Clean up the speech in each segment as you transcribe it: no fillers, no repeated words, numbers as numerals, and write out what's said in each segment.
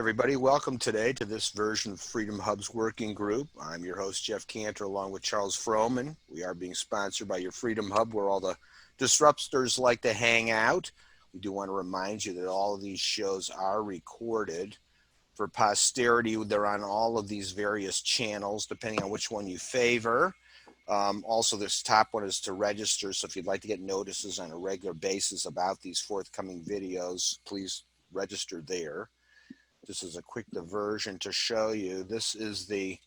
everybody. Welcome today to this version of Freedom Hub's working group. I'm your host, Jeff Cantor, along with Charles Frohman. We are being sponsored by your Freedom Hub, where all the disruptors like to hang out. We do want to remind you that all of these shows are recorded for posterity. They're on all of these various channels, depending on which one you favor. Also, this top one is to register. So if you'd like to get notices on a regular basis about these forthcoming videos, please register there. This is a quick diversion to show you. This is the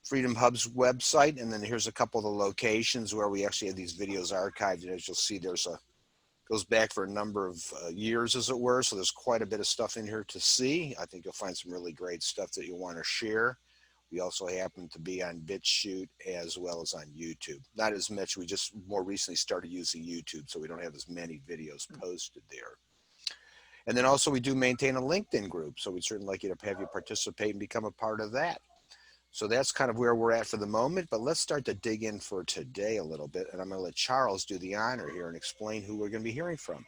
Freedom Hub's website, and then here's a couple of the locations where we actually have these videos archived. And as you'll see, goes back for a number of years, as it were. So there's quite a bit of stuff in here to see. I think you'll find some really great stuff that you'll want to share. We also happen to be on BitChute as well as on YouTube. Not as much. We just more recently started using YouTube, so we don't have as many videos posted there. And then also we do maintain a LinkedIn group, so we'd certainly like you to have you participate and become a part of that. So that's kind of where we're at for the moment, but let's start to dig in for today a little bit, and I'm going to let Charles do the honor here and explain who we're going to be hearing from.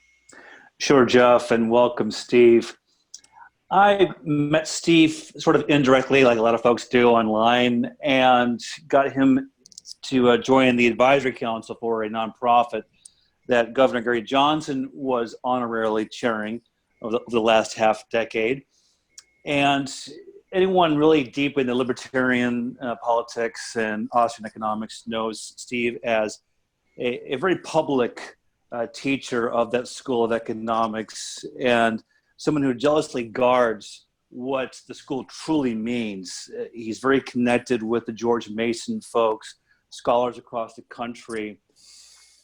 Sure, Jeff, and welcome, Steve. I met Steve sort of indirectly, like a lot of folks do online, and got him to join the advisory council for a nonprofit that Governor Gary Johnson was honorarily chairing over the last half decade. And anyone really deep in the libertarian politics and Austrian economics knows Steve as a very public teacher of that school of economics and someone who jealously guards what the school truly means. He's very connected with the George Mason folks, scholars across the country.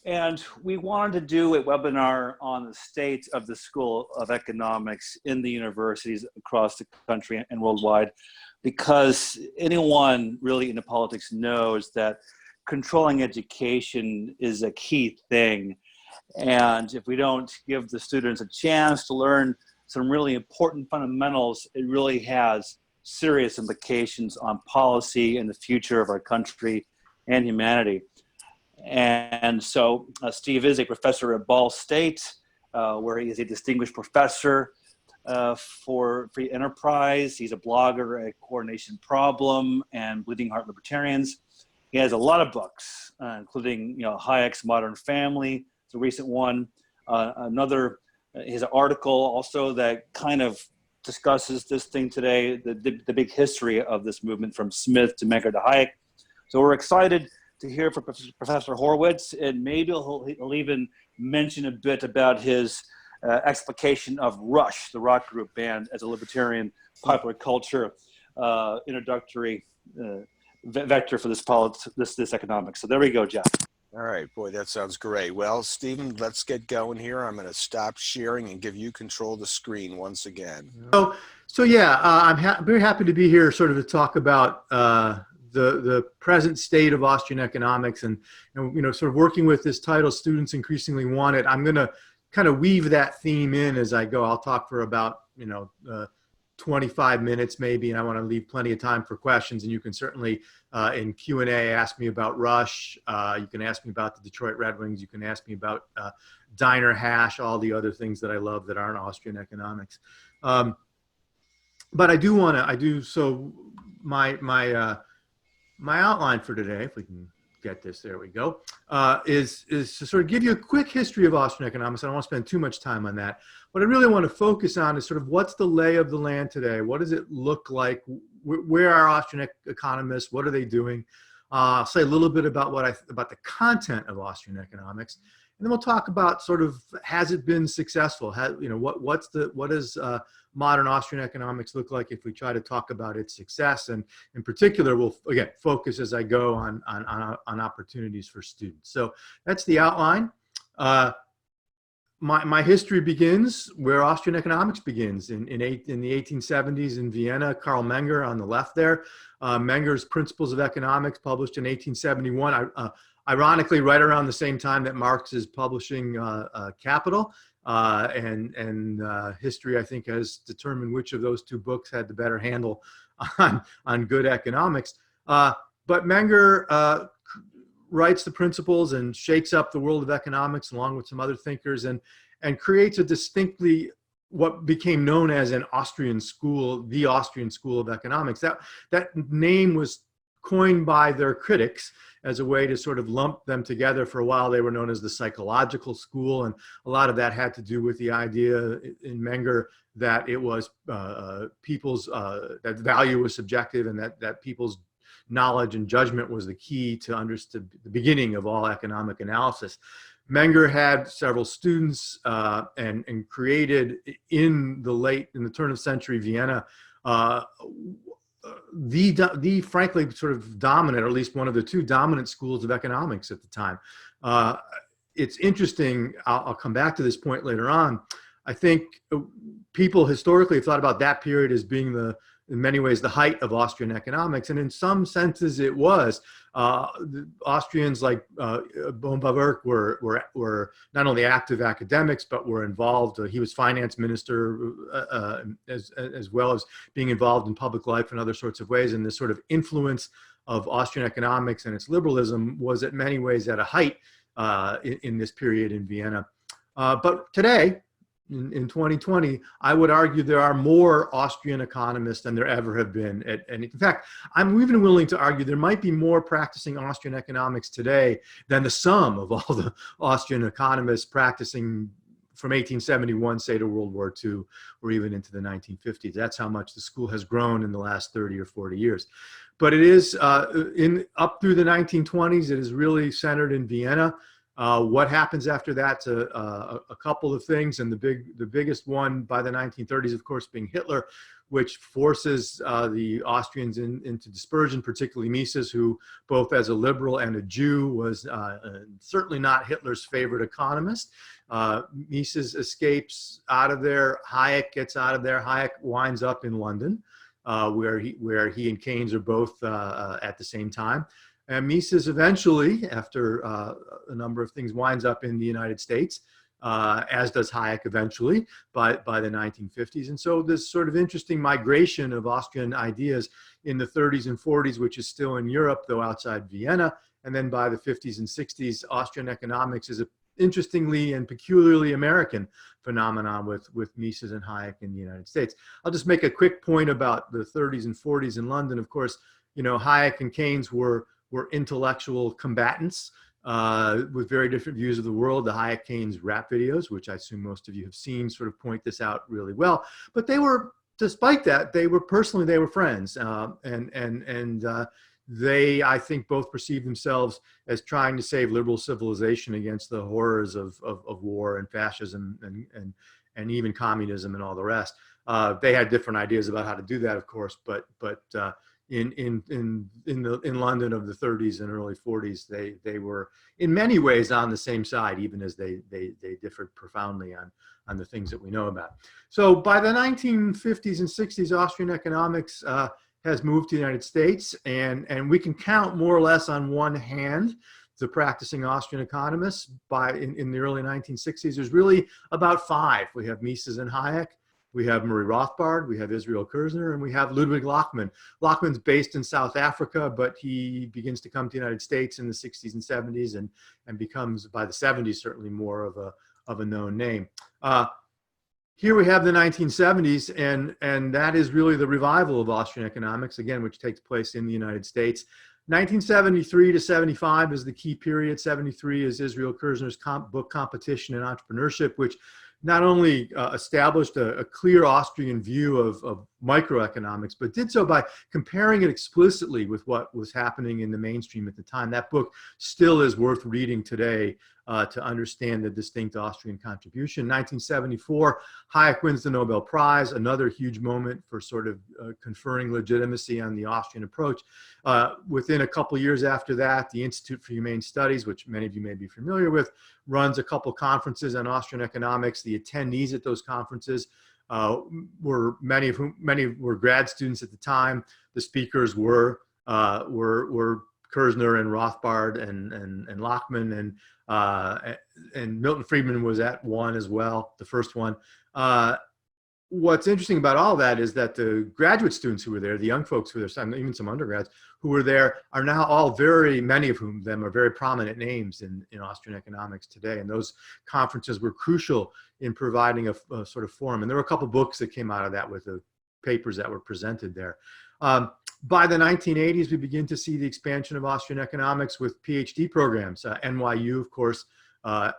And we wanted to do a webinar on the state of the School of Economics in the universities across the country and worldwide, because anyone really into politics knows that controlling education is a key thing. And if we don't give the students a chance to learn some really important fundamentals, it really has serious implications on policy and the future of our country and humanity. And so Steve is a professor at Ball State, where he is a distinguished professor for free enterprise. He's a blogger at Coordination Problem and Bleeding Heart Libertarians. He has a lot of books, including Hayek's Modern Family, it's a recent one. His article also that kind of discusses this thing today, the big history of this movement from Smith to Menger to Hayek. So we're excited to hear from Professor Horwitz, and maybe he'll even mention a bit about his explication of Rush, the rock group band, as a libertarian popular culture introductory vector for this economics. So there we go, Jeff. All right, boy, that sounds great. Well, Stephen, let's get going here. I'm going to stop sharing and give you control of the screen once again. So yeah, I'm very happy to be here sort of to talk about the present state of Austrian economics and sort of working with this title, Students Increasingly Want It. I'm going to kind of weave that theme in as I go. I'll talk for about 25 minutes maybe, and I want to leave plenty of time for questions. And you can certainly in Q&A ask me about Rush. You can ask me about the Detroit Red Wings. You can ask me about Diner Hash, all the other things that I love that aren't Austrian economics. But I do want to, so my outline for today, if we can get this, there we go, is to sort of give you a quick history of Austrian economics. I don't want to spend too much time on that. What I really want to focus on is sort of what's the lay of the land today? What does it look like? Where are Austrian economists? What are they doing? I'll say a little bit about about the content of Austrian economics. And then we'll talk about sort of, has it been successful? What does modern Austrian economics look like if we try to talk about its success? And in particular, we'll again focus as I go on opportunities for students. So that's the outline. My history begins where Austrian economics begins in the 1870s in Vienna. Karl Menger on the left there. Menger's Principles of Economics, published in 1871. Ironically, right around the same time that Marx is publishing Capital, and history, I think, has determined which of those two books had the better handle on good economics. But Menger writes the principles and shakes up the world of economics along with some other thinkers, and creates a distinctly what became known as an Austrian school, the Austrian School of Economics. That name was coined by their critics as a way to sort of lump them together. For a while, they were known as the psychological school, and a lot of that had to do with the idea in Menger that it was that value was subjective, and that people's knowledge and judgment was the key to understand the beginning of all economic analysis. Menger had several students and created in the turn of century Vienna the frankly sort of dominant, or at least one of the two dominant schools of economics at the time. It's interesting, I'll come back to this point later on. I think people historically have thought about that period as being in many ways the height of Austrian economics, and in some senses it was. The Austrians like Baumgartner were not only active academics, but were involved. He was finance minister as well as being involved in public life in other sorts of ways. And this sort of influence of Austrian economics and its liberalism was in many ways at a height in this period in Vienna. But today, in 2020, I would argue there are more Austrian economists than there ever have been. And in fact, I'm even willing to argue there might be more practicing Austrian economics today than the sum of all the Austrian economists practicing from 1871, say, to World War II, or even into the 1950s. That's how much the school has grown in the last 30 or 40 years. But it is, up through the 1920s, it is really centered in Vienna. What happens after that's a couple of things, and the biggest one by the 1930s, of course, being Hitler, which forces the Austrians into dispersion, particularly Mises, who both as a liberal and a Jew was certainly not Hitler's favorite economist. Mises escapes out of there. Hayek gets out of there. Hayek winds up in London, where he and Keynes are both at the same time. And Mises eventually, after a number of things, winds up in the United States, as does Hayek eventually by the 1950s. And so this sort of interesting migration of Austrian ideas in the 30s and 40s, which is still in Europe, though outside Vienna. And then by the 50s and 60s, Austrian economics is an interestingly and peculiarly American phenomenon with Mises and Hayek in the United States. I'll just make a quick point about the 30s and 40s in London. Of course, you know, Hayek and Keynes were intellectual combatants with very different views of the world. The Hayek-Keynes rap videos, which I assume most of you have seen, sort of point this out really well. But they were, despite that, they were friends. They, I think, both perceived themselves as trying to save liberal civilization against the horrors of war and fascism and even communism and all the rest. They had different ideas about how to do that, of course, but in London of the 30s and early 40s, they were in many ways on the same side, even as they differed profoundly on the things that we know about. So by the 1950s and 60s, Austrian economics has moved to the United States, and we can count more or less on one hand the practicing Austrian economists. In the early 1960s, there's really about five. We have Mises and Hayek. We have Murray Rothbard, we have Israel Kirzner, and we have Ludwig Lachmann. Lachmann's based in South Africa, but he begins to come to the United States in the 60s and 70s and becomes, by the 70s, certainly more of a known name. Here we have the 1970s, and that is really the revival of Austrian economics, again, which takes place in the United States. 1973 to 75 is the key period. 73 is Israel Kirzner's book Competition and Entrepreneurship, which not only established a clear Austrian view of microeconomics, but did so by comparing it explicitly with what was happening in the mainstream at the time. That book still is worth reading today to understand the distinct Austrian contribution. 1974, Hayek wins the Nobel Prize, another huge moment for sort of conferring legitimacy on the Austrian approach. Within a couple years after that, the Institute for Humane Studies, which many of you may be familiar with, runs a couple conferences on Austrian economics. The attendees at those conferences many were grad students at the time. The speakers were Kirzner and Rothbard and Lachmann, and Milton Friedman was at one as well, the first one. what's interesting about all that is that the graduate students who were there, the young folks who were there, even some undergrads who were there, are now all many of them are very prominent names in Austrian economics today. And those conferences were crucial in providing a sort of forum. And there were a couple books that came out of that with the papers that were presented there. By the 1980s, we begin to see the expansion of Austrian economics with PhD programs. NYU, of course,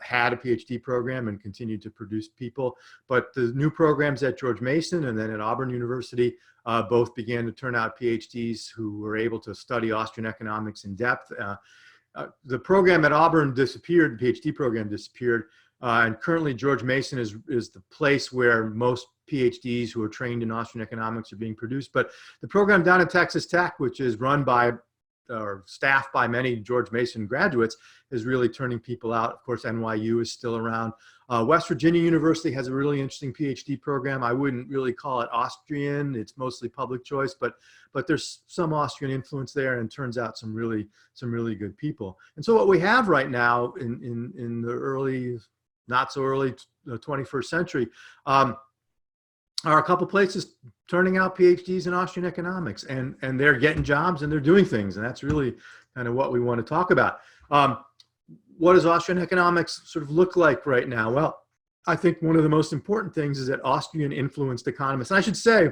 had a PhD program and continued to produce people. But the new programs at George Mason and then at Auburn University both began to turn out PhDs who were able to study Austrian economics in depth. The program at Auburn disappeared, the PhD program disappeared, and currently George Mason is the place where most PhDs who are trained in Austrian economics are being produced. But the program down at Texas Tech, which is run by or staffed by many George Mason graduates, is really turning people out. Of course, NYU is still around. West Virginia University has a really interesting PhD program. I wouldn't really call it Austrian. It's mostly public choice, but there's some Austrian influence there, and turns out some really good people. And so what we have right now in the early, not so early 21st century, are a couple places turning out PhDs in Austrian economics, and they're getting jobs and they're doing things. And that's really kind of what we want to talk about. What does Austrian economics sort of look like right now? Well, I think one of the most important things is that Austrian influenced economists. And I should say,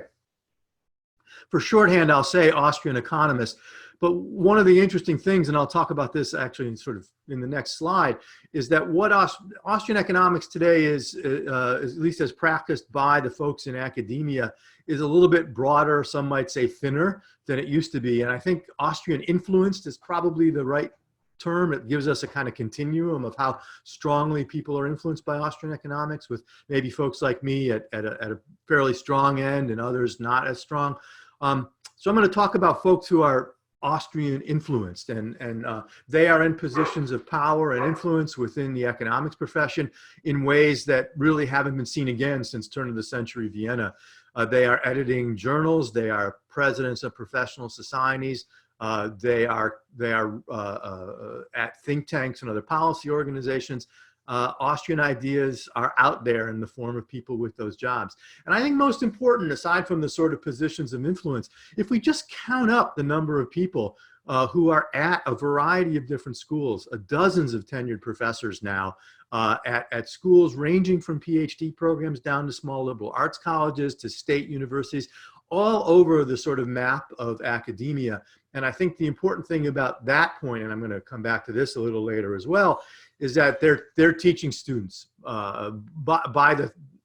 for shorthand, I'll say Austrian economists. But one of the interesting things, and I'll talk about this actually in sort of in the next slide, is that what Austrian economics today is at least as practiced by the folks in academia, is a little bit broader, some might say thinner, than it used to be. And I think Austrian influenced is probably the right term. It gives us a kind of continuum of how strongly people are influenced by Austrian economics, with maybe folks like me at a fairly strong end and others not as strong. So I'm going to talk about folks who are Austrian influenced, and they are in positions of power and influence within the economics profession in ways that really haven't been seen again since turn of the century Vienna. They are editing journals. They are presidents of professional societies. They are at think tanks and other policy organizations. Austrian ideas are out there in the form of people with those jobs. And I think most important, aside from the sort of positions of influence, if we just count up the number of people who are at a variety of different schools, dozens of tenured professors now at schools ranging from PhD programs down to small liberal arts colleges to state universities, all over the sort of map of academia. And I think the important thing about that point, and I'm going to come back to this a little later as well, is that they're teaching students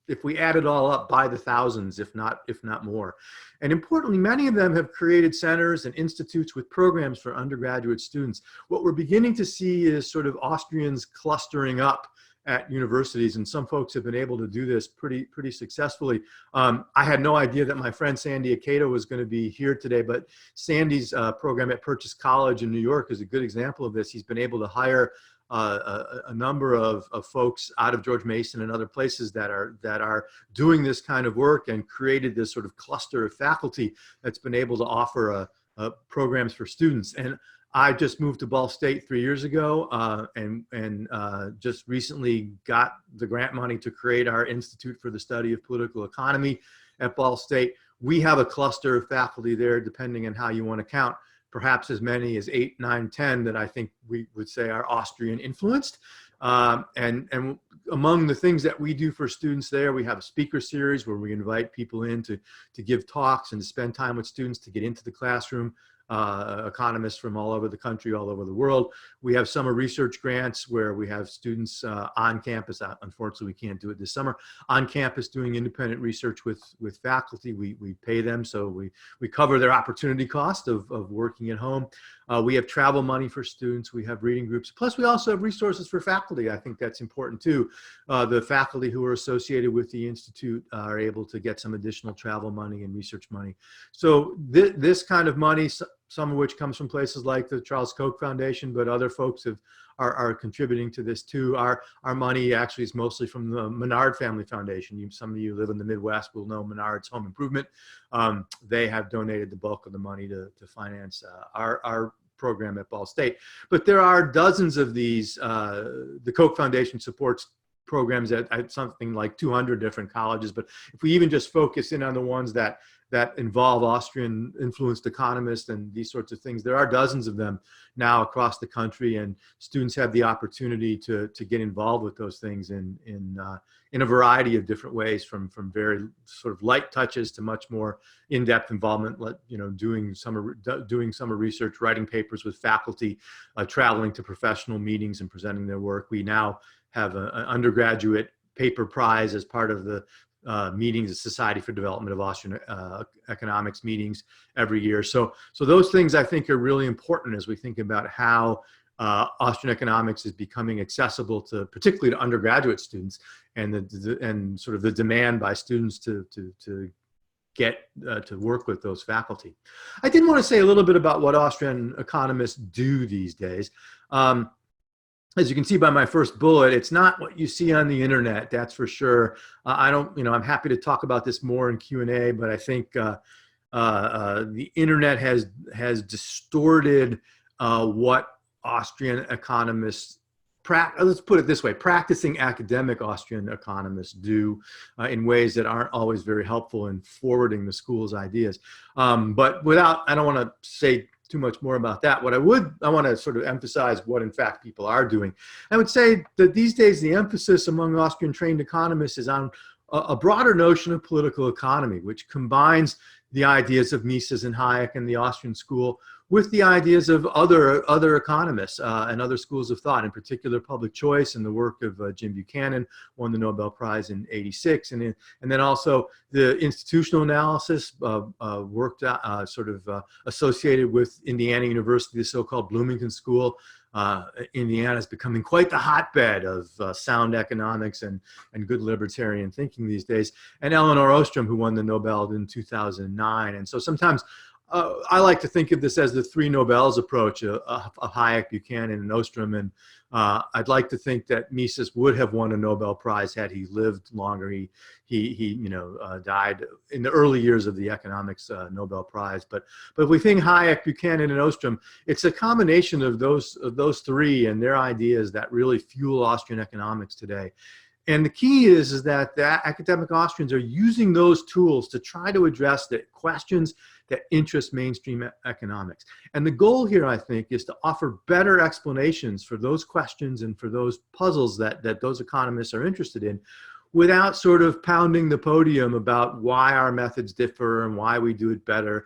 if we add it all up, by the thousands, if not more. And importantly, many of them have created centers and institutes with programs for undergraduate students. What we're beginning to see is sort of Austrians clustering up at universities, and some folks have been able to do this pretty successfully. I had no idea that my friend Sandy Akedo was going to be here today, but Sandy's program at Purchase College in New York is a good example of this. He's been able to hire a number of folks out of George Mason and other places that are doing this kind of work, and created this sort of cluster of faculty that's been able to offer programs for students. And I just moved to Ball State 3 years ago, and just recently got the grant money to create our Institute for the Study of Political Economy at Ball State. We have a cluster of faculty there, depending on how you want to count, perhaps as many as 8, 9, 10 that I think we would say are Austrian influenced. And among the things that we do for students there, we have a speaker series where we invite people in to give talks and to spend time with students to get into the classroom. Economists from all over the country, all over the world. We have summer research grants where we have students on campus. Unfortunately, we can't do it this summer. On campus doing independent research with faculty. We pay them, so we cover their opportunity cost of working at home. We have travel money for students. We have reading groups. Plus, we also have resources for faculty. I think that's important too. The faculty who are associated with the Institute are able to get some additional travel money and research money. So this kind of money, some of which comes from places like the Charles Koch Foundation, but other folks are contributing to this too. Our money actually is mostly from the Menard Family Foundation. Some of you live in the Midwest will know Menard's Home Improvement. They have donated the bulk of the money to finance our program at Ball State. But there are dozens of these. The Koch Foundation supports programs at something like 200 different colleges. But if we even just focus in on the ones that involve Austrian influenced economists and these sorts of things, there are dozens of them now across the country, and students have the opportunity to get involved with those things in a variety of different ways, from very sort of light touches to much more in-depth involvement, doing summer research, writing papers with faculty, traveling to professional meetings and presenting their work. We now have an undergraduate paper prize as part of the meetings, the Society for Development of Austrian Economics meetings every year. So those things I think are really important as we think about how Austrian economics is becoming accessible to, particularly to undergraduate students, and sort of the demand by students to get to work with those faculty. I did want to say a little bit about what Austrian economists do these days. As you can see by my first bullet, it's not what you see on the internet, that's for sure. I'm happy to talk about this more in Q&A, but I think the internet has distorted what Austrian economists, let's put it this way, practicing academic Austrian economists do in ways that aren't always very helpful in forwarding the school's ideas. But I don't want to say too much more about that. I want to sort of emphasize what in fact people are doing. I would say that these days the emphasis among Austrian trained economists is on a broader notion of political economy, which combines the ideas of Mises and Hayek and the Austrian school with the ideas of other economists and other schools of thought, in particular public choice and the work of Jim Buchanan, won the Nobel Prize in '86, and then also the institutional analysis worked associated with Indiana University, the so-called Bloomington School. Indiana is becoming quite the hotbed of sound economics and good libertarian thinking these days. And Elinor Ostrom, who won the Nobel in 2009. And so sometimes I like to think of this as the three Nobels approach of Hayek, Buchanan, and Ostrom. And I'd like to think that Mises would have won a Nobel Prize had he lived longer. He died in the early years of the economics Nobel Prize. But if we think Hayek, Buchanan, and Ostrom, it's a combination of those three and their ideas that really fuel Austrian economics today. And the key is that the academic Austrians are using those tools to try to address the questions that interest mainstream economics. And the goal here, I think, is to offer better explanations for those questions and for those puzzles that those economists are interested in, without sort of pounding the podium about why our methods differ and why we do it better.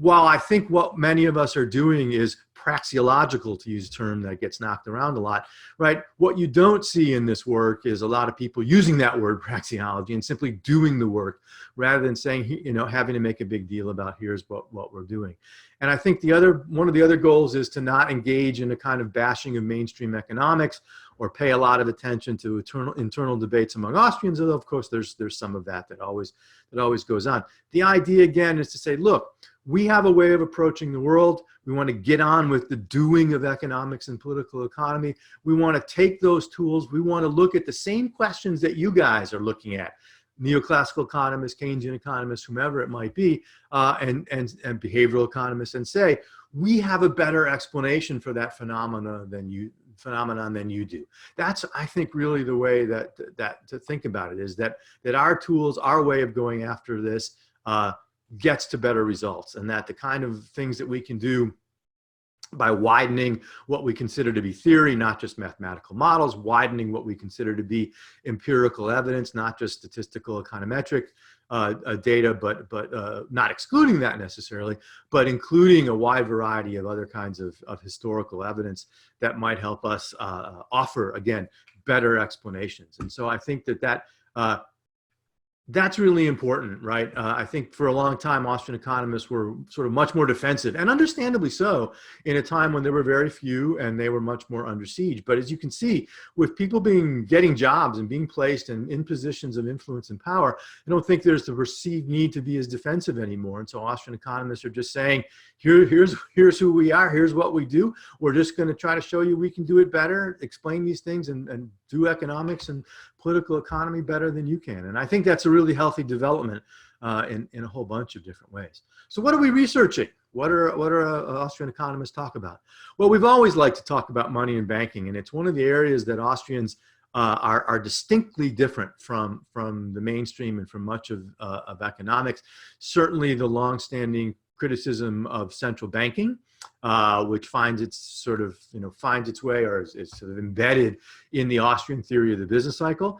While I think what many of us are doing is praxeological, to use a term that gets knocked around a lot, right? What you don't see in this work is a lot of people using that word praxeology and simply doing the work rather than saying, having to make a big deal about here's what we're doing. And I think one of the other goals is to not engage in a kind of bashing of mainstream economics or pay a lot of attention to internal debates among Austrians, although of course there's some of that always goes on. The idea again is to say, look, we have a way of approaching the world. We want to get on with the doing of economics and political economy. We want to take those tools. We want to look at the same questions that you guys are looking at, neoclassical economists, Keynesian economists, whomever it might be, and behavioral economists, and say, we have a better explanation for that phenomenon than you do. That's, I think, really the way that to think about it, is that our tools, our way of going after this gets to better results, and that the kind of things that we can do by widening what we consider to be theory, not just mathematical models, widening what we consider to be empirical evidence, not just statistical econometric data, but not excluding that necessarily, but including a wide variety of other kinds of historical evidence that might help us offer, again, better explanations. And so I think that's really important, right? I think for a long time, Austrian economists were sort of much more defensive, and understandably so, in a time when there were very few and they were much more under siege. But as you can see, with people getting jobs and being placed in positions of influence and power, I don't think there's the perceived need to be as defensive anymore. And so Austrian economists are just saying, here's who we are, here's what we do. We're just going to try to show you we can do it better, explain these things, and do economics and political economy better than you can. And I think that's a really healthy development in a whole bunch of different ways. So what are we researching? What are Austrian economists talk about? Well, we've always liked to talk about money and banking, and it's one of the areas that Austrians are distinctly different from the mainstream and from much of economics. Certainly the longstanding criticism of central banking, which finds its finds its way or is sort of embedded in the Austrian theory of the business cycle.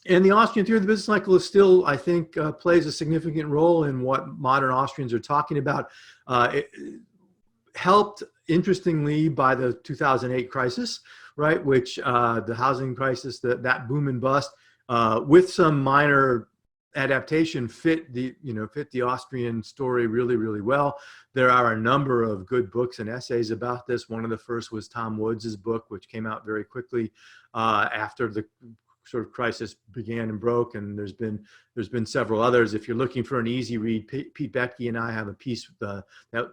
And the Austrian theory of the business cycle is still, I think, plays a significant role in what modern Austrians are talking about. It helped, interestingly, by the 2008 crisis, right? Which the housing crisis, that boom and bust, with some minor adaptation, fit the Austrian story really, really well. There are a number of good books and essays about this. One of the first was Tom Woods' book, which came out very quickly after the sort of crisis began and broke, and there's been several others. If you're looking for an easy read, Pete Becky and I have a piece that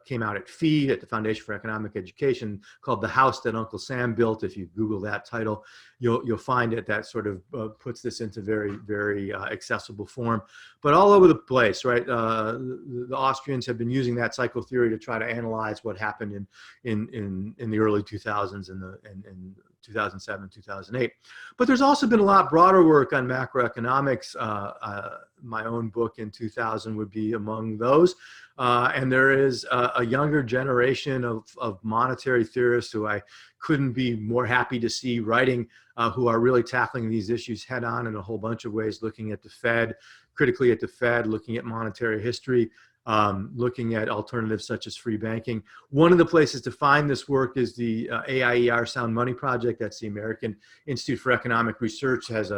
came out at FEE, at the Foundation for Economic Education, called "The House That Uncle Sam Built." If you Google that title, you'll find it. That sort of puts this into very, very accessible form. But all over the place, right? The Austrians have been using that cycle theory to try to analyze what happened in the early 2000s and 2007, 2008. But there's also been a lot broader work on macroeconomics. My own book in 2000 would be among those. And there is a younger generation of monetary theorists who I couldn't be more happy to see writing, who are really tackling these issues head on in a whole bunch of ways, looking at the Fed, critically at the Fed, looking at monetary history, looking at alternatives such as free banking. One of the places to find this work is the AIER Sound Money Project. That's the American Institute for Economic Research, has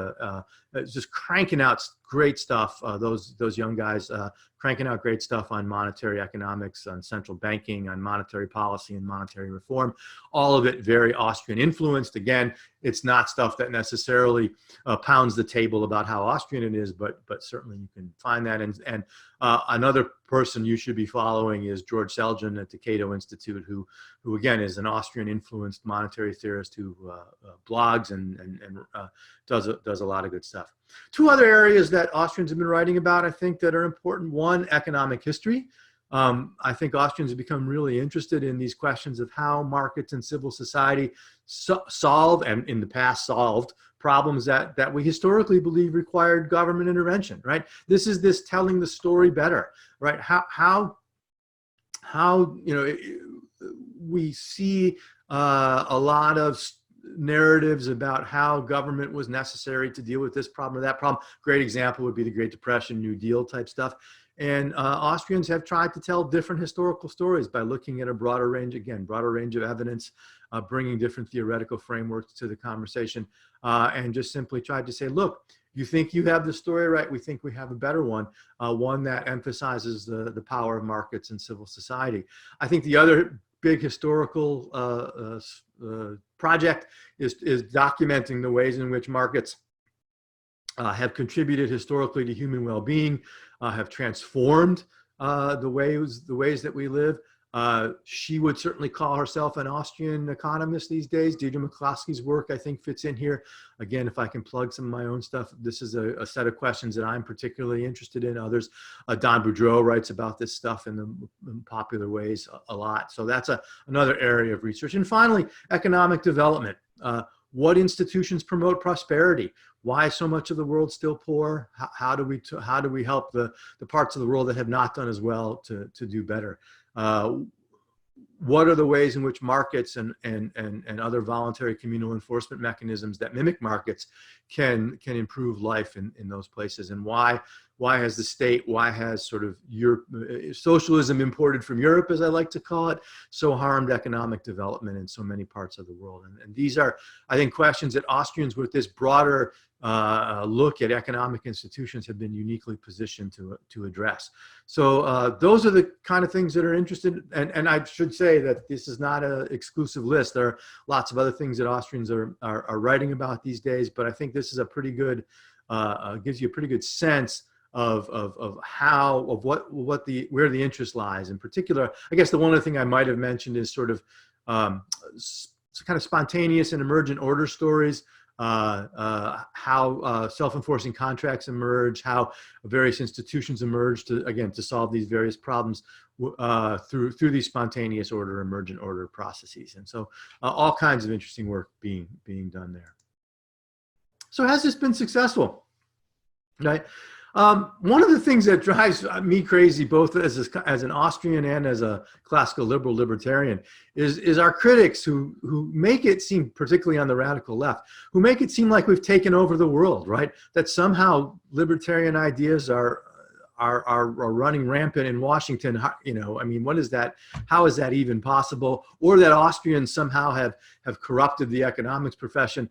just cranking out great stuff. Those young guys cranking out great stuff on monetary economics, on central banking, on monetary policy and monetary reform. All of it very Austrian influenced. Again, it's not stuff that necessarily pounds the table about how Austrian it is, but certainly you can find that. And another person you should be following is George Selgin at the Cato Institute, who again is an Austrian influenced monetary theorist who blogs and does a lot of good stuff. Two other areas that Austrians have been writing about, I think, that are important. One, economic history. I think Austrians have become really interested in these questions of how markets and civil society solve, and in the past solved, problems that we historically believe required government intervention, right? This is this telling the story better, right? How we see a lot of narratives about how government was necessary to deal with this problem or that problem. Great example would be the Great Depression, New Deal type stuff. And Austrians have tried to tell different historical stories by looking at a broader range of evidence, bringing different theoretical frameworks to the conversation, and just simply tried to say, look, you think you have the story right, we think we have a better one, one that emphasizes the power of markets and civil society. I think the other big historical project is documenting the ways in which markets have contributed historically to human well-being, have transformed the ways that we live. She would certainly call herself an Austrian economist these days. Deirdre McCloskey's work, I think, fits in here. Again, if I can plug some of my own stuff, this is a set of questions that I'm particularly interested in. Others, Don Boudreau writes about this stuff in popular ways a lot. So that's another area of research. And finally, economic development. What institutions promote prosperity? Why is so much of the world still poor? How do we help the parts of the world that have not done as well to do better? What are the ways in which markets and other voluntary communal enforcement mechanisms that mimic markets can improve life in those places? And why has the state, why has sort of socialism imported from Europe, as I like to call it, so harmed economic development in so many parts of the world? And these are, I think, questions that Austrians with this broader look at economic institutions have been uniquely positioned to address. So those are the kind of things that are interested. And I should say that this is not an exclusive list. There are lots of other things that Austrians are writing about these days, but I think this is a pretty good, gives you a pretty good sense of where the interest lies. In particular, I guess the one other thing I might have mentioned is sort of kind of spontaneous and emergent order stories. how self-enforcing contracts emerge, how various institutions emerge to solve these various problems through these spontaneous order, emergent order processes. And so all kinds of interesting work being done there. So has this been successful? Right. One of the things that drives me crazy, both as an Austrian and as a classical liberal libertarian, is our critics who make it seem, particularly on the radical left, who make it seem like we've taken over the world, right? That somehow libertarian ideas are running rampant in Washington. You know, I mean, what is that? How is that even possible? Or that Austrians somehow have corrupted the economics profession.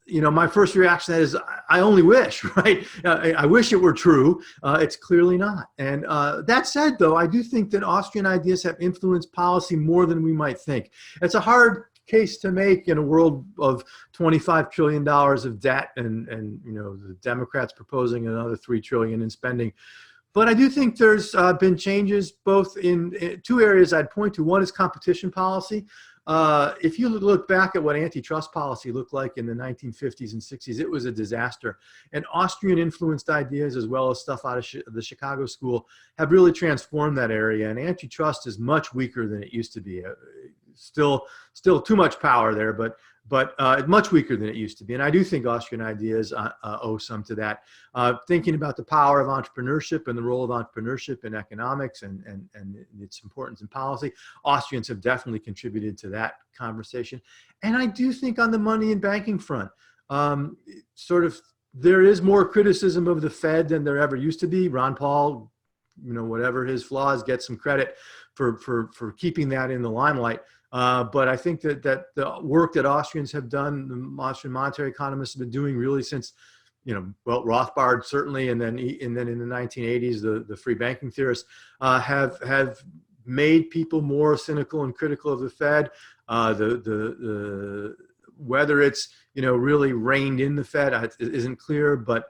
You know, my first reaction to that is, I only wish, right? I wish it were true. It's clearly not. And that said, though, I do think that Austrian ideas have influenced policy more than we might think. It's a hard case to make in a world of $25 trillion of debt and you know, the Democrats proposing another $3 trillion in spending. But I do think there's been changes both in two areas I'd point to. One is competition policy. If you look back at what antitrust policy looked like in the 1950s and 60s, it was a disaster. And Austrian influenced ideas, as well as stuff out of the Chicago school, have really transformed that area. And antitrust is much weaker than it used to be. Still too much power there, but much weaker than it used to be. And I do think Austrian ideas owe some to that. Thinking about the power of entrepreneurship and the role of entrepreneurship in economics and its importance in policy, Austrians have definitely contributed to that conversation. And I do think on the money and banking front, there is more criticism of the Fed than there ever used to be. Ron Paul, you know, whatever his flaws, gets some credit for keeping that in the limelight. But I think that the work that Austrians have done, the Austrian monetary economists have been doing really since, you know, well, Rothbard certainly, and then in the 1980s, the free banking theorists have made people more cynical and critical of the Fed. Whether it's, you know, really reined in the Fed isn't clear, but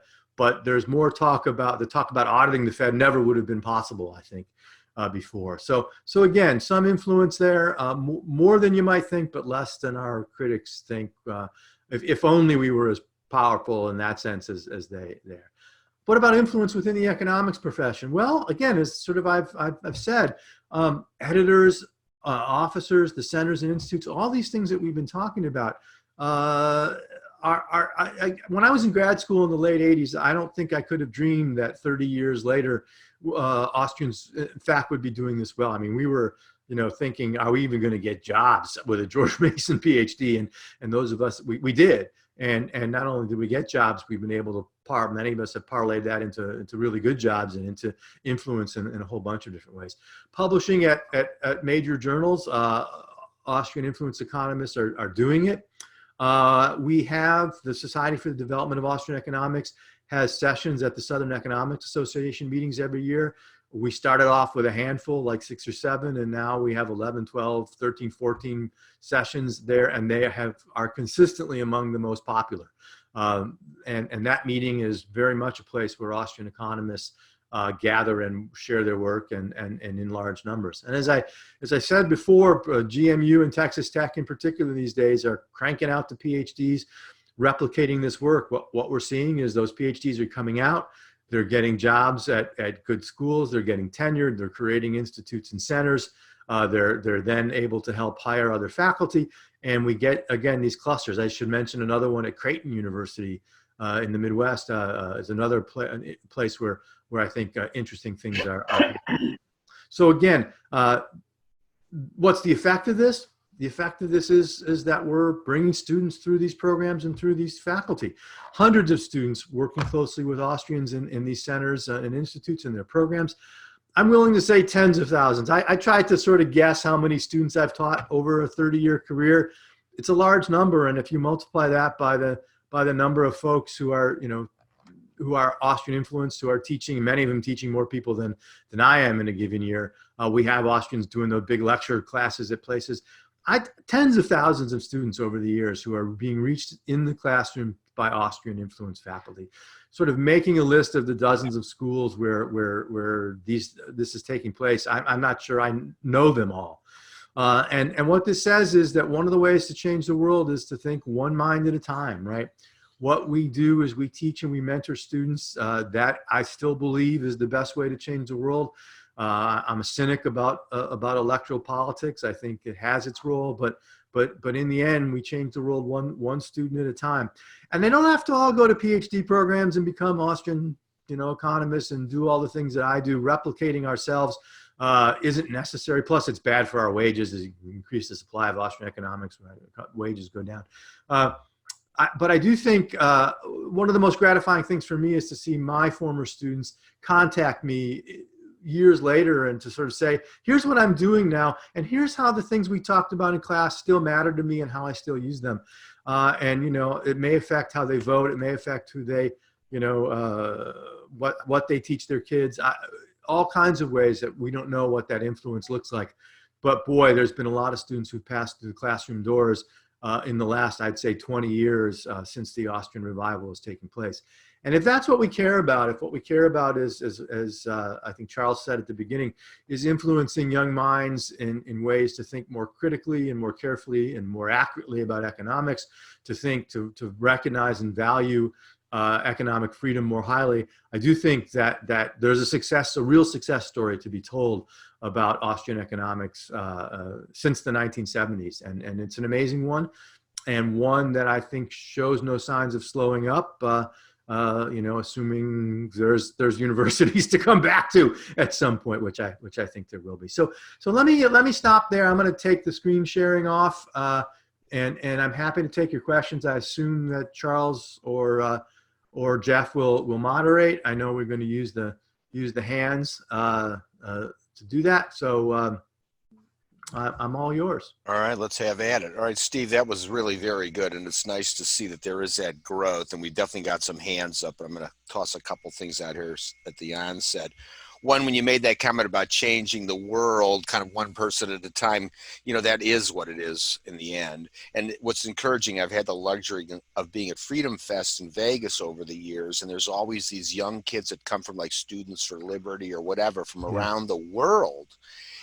there's more talk about auditing the Fed never would have been possible, I think. Before. So again, some influence there, more than you might think, but less than our critics think. If only we were as powerful in that sense as they are. What about influence within the economics profession? Well, again, as sort of I've said, editors, officers, the centers and institutes, all these things that we've been talking about when I was in grad school in the late 80s, I don't think I could have dreamed that 30 years later, Austrians, in fact, would be doing this well. I mean, we were, you know, thinking, are we even going to get jobs with a George Mason PhD? And those of us, we did. And not only did we get jobs, we've been able to many of us have parlayed that into really good jobs and into influence in a whole bunch of different ways. Publishing at major journals, Austrian influence economists are doing it. We have the Society for the Development of Austrian Economics has sessions at the Southern Economics Association meetings every year. We started off with a handful, like 6 or 7, and now we have 11, 12, 13, 14 sessions there, and they are consistently among the most popular. And that meeting is very much a place where Austrian economists gather and share their work and in large numbers. And as I said before, GMU and Texas Tech in particular these days are cranking out the PhDs, replicating this work. What we're seeing is those PhDs are coming out, they're getting jobs at good schools, they're getting tenured, they're creating institutes and centers, they're then able to help hire other faculty, and we get, again, these clusters. I should mention another one at Creighton University in the Midwest is another place where I think interesting things are. So again, what's the effect of this? The effect of this is that we're bringing students through these programs and through these faculty. Hundreds of students working closely with Austrians in these centers and institutes and their programs. I'm willing to say tens of thousands. I tried to sort of guess how many students I've taught over a 30-year career. It's a large number, and if you multiply that by the number of folks who are, you know, who are Austrian influenced, who are teaching, many of them teaching more people than I am in a given year. We have Austrians doing those big lecture classes at places. Tens of thousands of students over the years who are being reached in the classroom by Austrian influenced faculty. Sort of making a list of the dozens of schools where this is taking place. I'm not sure I know them all. And what this says is that one of the ways to change the world is to think one mind at a time, right? What we do is we teach and we mentor students. That I still believe is the best way to change the world. I'm a cynic about electoral politics. I think it has its role, but in the end, we change the world one student at a time. And they don't have to all go to PhD programs and become Austrian, economists and do all the things that I do. Replicating ourselves isn't necessary. Plus, it's bad for our wages as you increase the supply of Austrian economics, wages go down. But I do think one of the most gratifying things for me is to see my former students contact me years later and to sort of say, here's what I'm doing now, and here's how the things we talked about in class still matter to me and how I still use them. And it may affect how they vote. It may affect who they, what they teach their kids. All kinds of ways that we don't know what that influence looks like. But boy, there's been a lot of students who've passed through the classroom doors in the last, I'd say, 20 years since the Austrian revival has taken place. And if that's what we care about, if what we care about is, as I think Charles said at the beginning, is influencing young minds in ways to think more critically and more carefully and more accurately about economics, to think, to recognize and value economic freedom more highly, I do think that there's a real success story to be told about Austrian economics since the 1970s. And it's an amazing one, and one that I think shows no signs of slowing up. Assuming there's universities to come back to at some point, which I think there will be. So let me stop there. I'm going to take the screen sharing off, and I'm happy to take your questions. I assume that Charles or Jeff will moderate. I know we're going to use the hands to do that. So I'm all yours. All right, let's have at it. All right, Steve, that was really very good, and it's nice to see that there is that growth, and we definitely got some hands up. I'm going to toss a couple things out here at the onset. One, when you made that comment about changing the world, kind of one person at a time, that is what it is in the end. And what's encouraging, I've had the luxury of being at Freedom Fest in Vegas over the years, and there's always these young kids that come from like Students for Liberty or whatever from around the world.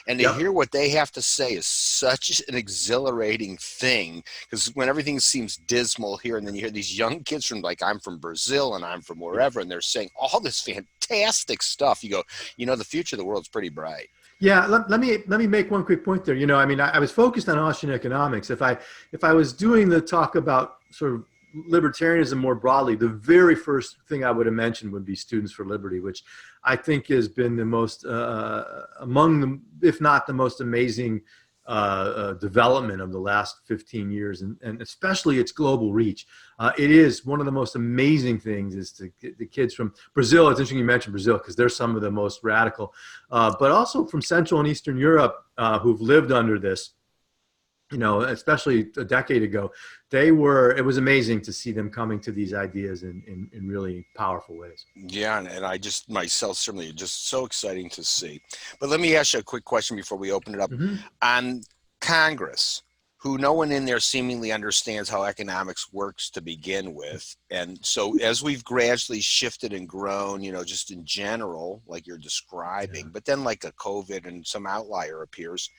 And to hear what they have to say is such an exhilarating thing, because when everything seems dismal here, and then you hear these young kids from, like, I'm from Brazil and I'm from wherever, and they're saying all this fantastic stuff, you go, the future of the world's pretty bright. Yeah, let me make one quick point there. I was focused on Austrian economics. If I was doing the talk about sort of libertarianism more broadly, the very first thing I would have mentioned would be Students for Liberty, which I think has been the most, among them, if not the most amazing development of the last 15 years, and especially its global reach. It is one of the most amazing things is to get the kids from Brazil. It's interesting you mentioned Brazil because they're some of the most radical, but also from Central and Eastern Europe who've lived under this. Especially a decade ago, it was amazing to see them coming to these ideas in really powerful ways. Yeah, and I just myself certainly just so exciting to see. But let me ask you a quick question before we open it up. On Congress, who no one in there seemingly understands how economics works to begin with. And so as we've gradually shifted and grown, just in general, like you're describing, but then like a COVID and some outlier appears,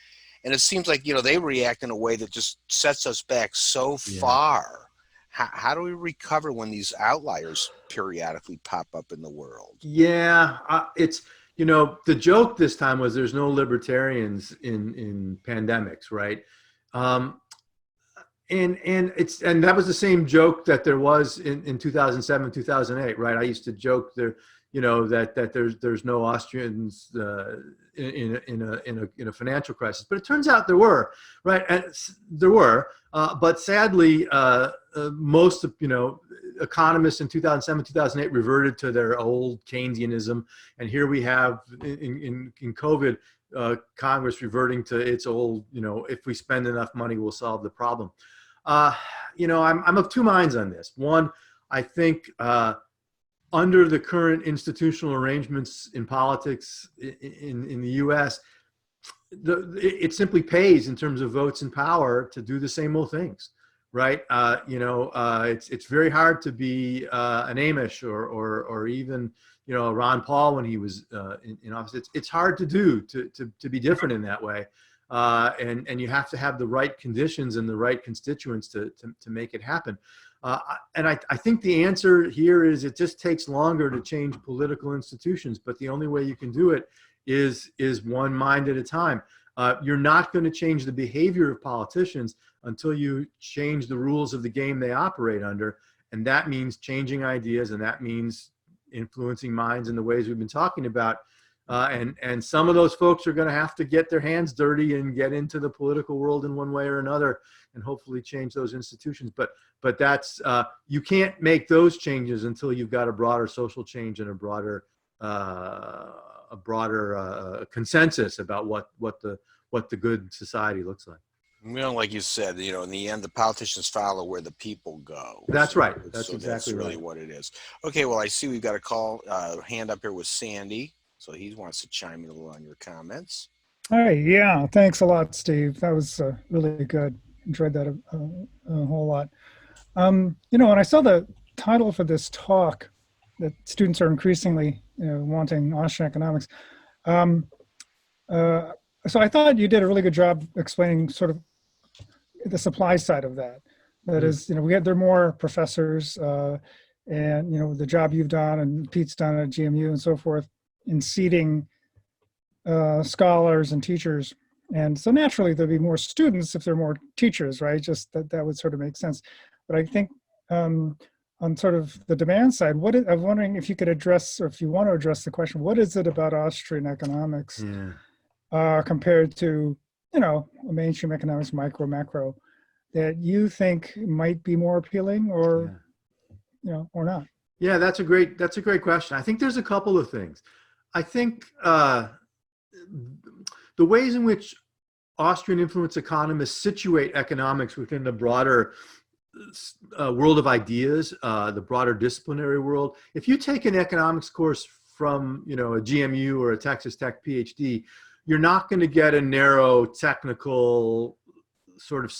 and it seems like, they react in a way that just sets us back so far. How do we recover when these outliers periodically pop up in the world? Yeah, it's, the joke this time was there's no libertarians in pandemics, right? And that was the same joke that there was in 2007, 2008, right? I used to joke there, that there's no Austrians in a financial crisis, but it turns out there were, right? And there were, but sadly, most of economists in 2007, 2008 reverted to their old Keynesianism, and here we have in COVID, Congress reverting to its old, if we spend enough money, we'll solve the problem. I'm of two minds on this. One, I think under the current institutional arrangements in politics in the U.S., it simply pays in terms of votes and power to do the same old things, right? It's very hard to be an Amish or even Ron Paul when he was in office. It's hard to do to be different in that way. and you have to have the right conditions and the right constituents to make it happen. And I think the answer here is it just takes longer to change political institutions, but the only way you can do it is one mind at a time. You're not going to change the behavior of politicians until you change the rules of the game they operate under. And that means changing ideas, and that means influencing minds in the ways we've been talking about. And some of those folks are going to have to get their hands dirty and get into the political world in one way or another, and hopefully change those institutions. But that's you can't make those changes until you've got a broader social change and a broader consensus about what the good society looks like. Well, like you said, in the end, the politicians follow where the people go. That's right. That's exactly really what it is. Okay, well, I see we've got a hand up here with Sandy. So he wants to chime in a little on your comments. Hey, yeah, thanks a lot, Steve. That was really good. Enjoyed that a whole lot. When I saw the title for this talk, that students are increasingly wanting Austrian economics, so I thought you did a really good job explaining sort of the supply side of that. That is, there are more professors, and the job you've done and Pete's done at GMU and so forth, in seeding scholars and teachers. And so naturally there'll be more students if there are more teachers, right? Just that would sort of make sense. But I think on sort of the demand side, I'm wondering if you could address, or if you want to address the question, what is it about Austrian economics compared to, mainstream economics, micro, macro, that you think might be more appealing or, or not? Yeah, that's a great question. I think there's a couple of things. I think the ways in which Austrian influence economists situate economics within the broader world of ideas, the broader disciplinary world. If you take an economics course from a GMU or a Texas Tech PhD, you're not going to get a narrow technical sort of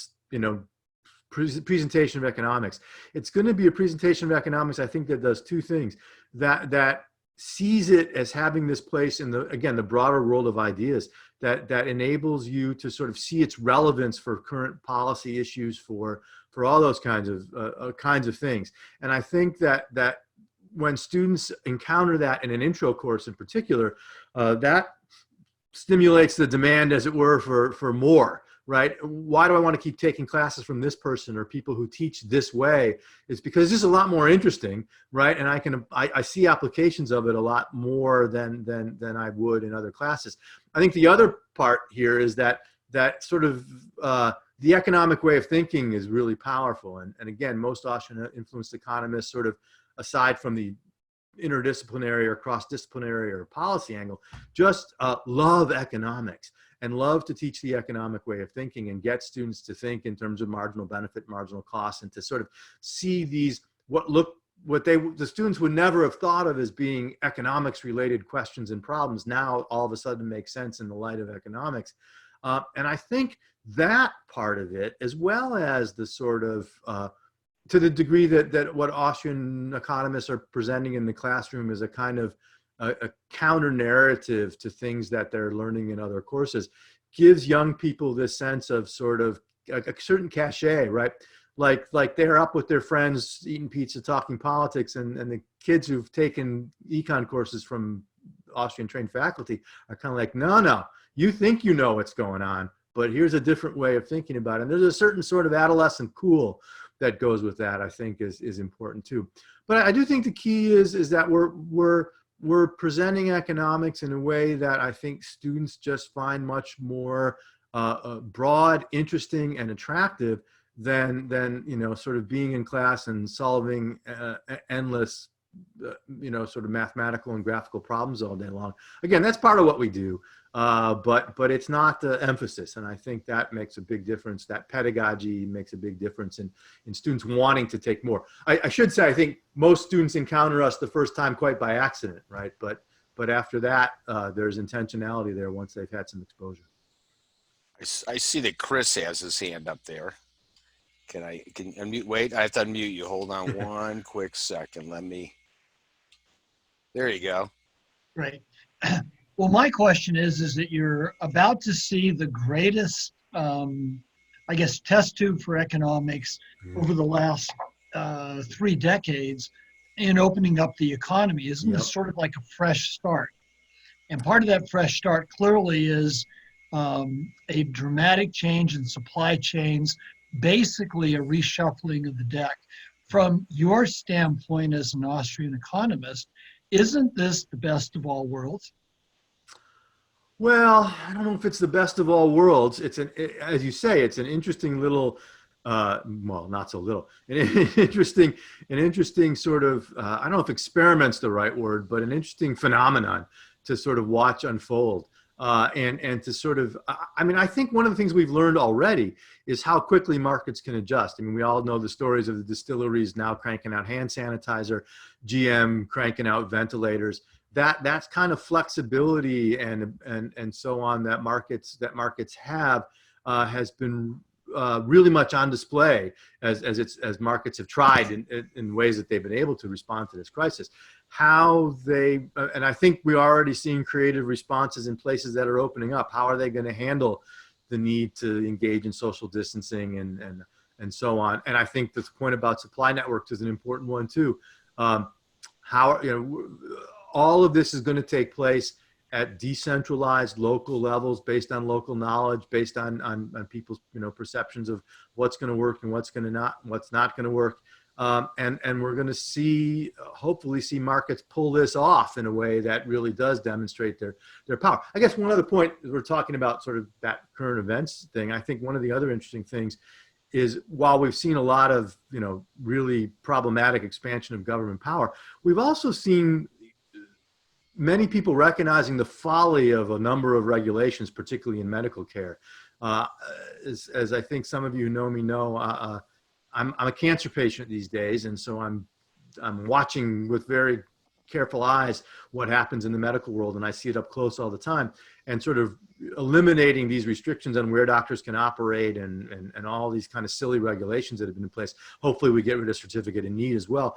presentation of economics. It's going to be a presentation of economics, I think, that does two things. That sees it as having this place in the broader world of ideas, that enables you to sort of see its relevance for current policy issues, for all those kinds of things. And I think that when students encounter that in an intro course in particular, that stimulates the demand, as it were, for more. Right? Why do I want to keep taking classes from this person or people who teach this way? It's because this is a lot more interesting, right? And I see applications of it a lot more than I would in other classes. I think the other part here is that sort of the economic way of thinking is really powerful. And again, most Austrian influenced economists, sort of aside from the interdisciplinary or cross-disciplinary or policy angle, just love economics and love to teach the economic way of thinking and get students to think in terms of marginal benefit, marginal cost, and to sort of see these what the students would never have thought of as being economics related questions and problems now all of a sudden make sense in the light of economics. And I think that part of it, as well as the sort of to the degree that what Austrian economists are presenting in the classroom is a kind of a counter narrative to things that they're learning in other courses, gives young people this sense of sort of a certain cachet, right? Like they're up with their friends eating pizza, talking politics, and the kids who've taken econ courses from Austrian trained faculty are kind of like, no, you think you know what's going on, but here's a different way of thinking about it. And there's a certain sort of adolescent cool that goes with that, I think is important too. But I do think the key is that we're presenting economics in a way that I think students just find much more broad, interesting, and attractive than sort of being in class and solving endless sort of mathematical and graphical problems all day long. Again, that's part of what we do, but it's not the emphasis, and I think that makes a big difference. That pedagogy makes a big difference in students wanting to take more. I should say, I think most students encounter us the first time quite by accident, right? But after that, there's intentionality there once they've had some exposure. I see that Chris has his hand up there. Can unmute? Wait, I have to unmute you. Hold on one quick second. There you go. Right. Well, my question is that you're about to see the greatest, I guess, test tube for economics over the last 3 decades in opening up the economy. Isn't this sort of like a fresh start? And part of that fresh start clearly is a dramatic change in supply chains, basically a reshuffling of the deck. From your standpoint as an Austrian economist, isn't this the best of all worlds? Well, I don't know if it's the best of all worlds. As you say, it's an interesting little, well, not so little, an interesting sort of, I don't know if experiment's the right word, but an interesting phenomenon to sort of watch unfold. And to sort of, I mean, I think one of the things we've learned already is how quickly markets can adjust. I mean, we all know the stories of the distilleries now cranking out hand sanitizer, GM cranking out ventilators. That's kind of flexibility and so on that markets have has been really much on display as markets have tried in ways that they've been able to respond to this crisis. How they and I think we're already seeing creative responses in places that are opening up. How are they going to handle the need to engage in social distancing and so on? And I think the point about supply networks is an important one too. How, you know, all of this is going to take place at decentralized local levels based on local knowledge, based on people's, you know, perceptions of what's going to work and what's not going to work. And we're going to hopefully see markets pull this off in a way that really does demonstrate their power. I guess one other point, we're talking about sort of that current events thing. I think one of the other interesting things is while we've seen a lot of, you know, really problematic expansion of government power, we've also seen many people recognizing the folly of a number of regulations, particularly in medical care. As I think some of you know me know, I'm a cancer patient these days, and so I'm watching with very careful eyes what happens in the medical world, and I see it up close all the time. And sort of eliminating these restrictions on where doctors can operate and all these kind of silly regulations that have been in place. Hopefully, we get rid of certificate in need as well.